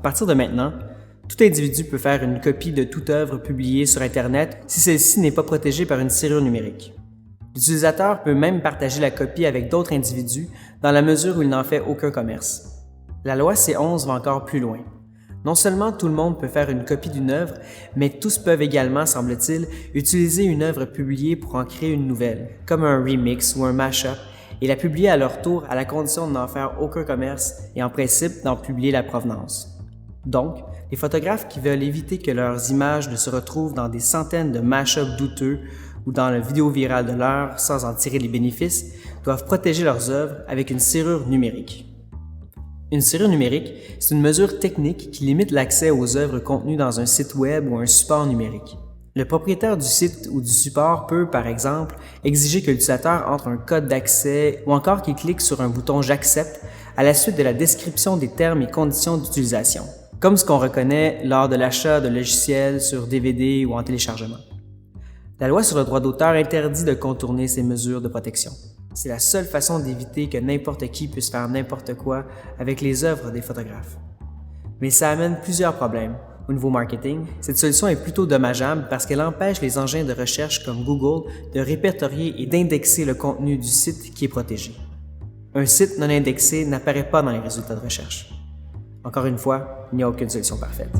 partir de maintenant, tout individu peut faire une copie de toute œuvre publiée sur Internet si celle-ci n'est pas protégée par une serrure numérique. L'utilisateur peut même partager la copie avec d'autres individus dans la mesure où il n'en fait aucun commerce. La loi C11 va encore plus loin. Non seulement tout le monde peut faire une copie d'une œuvre, mais tous peuvent également, semble-t-il, utiliser une œuvre publiée pour en créer une nouvelle, comme un remix ou un mash-up, et la publier à leur tour à la condition de n'en faire aucun commerce et en principe d'en publier la provenance. Donc, les photographes qui veulent éviter que leurs images ne se retrouvent dans des centaines de mash-ups douteux ou dans la vidéo virale de l'heure sans en tirer les bénéfices, doivent protéger leurs œuvres avec une serrure numérique. Une serrure numérique, c'est une mesure technique qui limite l'accès aux œuvres contenues dans un site web ou un support numérique. Le propriétaire du site ou du support peut, par exemple, exiger que l'utilisateur entre un code d'accès ou encore qu'il clique sur un bouton « J'accepte » à la suite de la description des termes et conditions d'utilisation, comme ce qu'on reconnaît lors de l'achat de logiciels sur DVD ou en téléchargement. La loi sur le droit d'auteur interdit de contourner ces mesures de protection. C'est la seule façon d'éviter que n'importe qui puisse faire n'importe quoi avec les œuvres des photographes. Mais ça amène plusieurs problèmes. Au niveau marketing, cette solution est plutôt dommageable parce qu'elle empêche les engins de recherche comme Google de répertorier et d'indexer le contenu du site qui est protégé. Un site non indexé n'apparaît pas dans les résultats de recherche. Encore une fois, il n'y a aucune solution parfaite.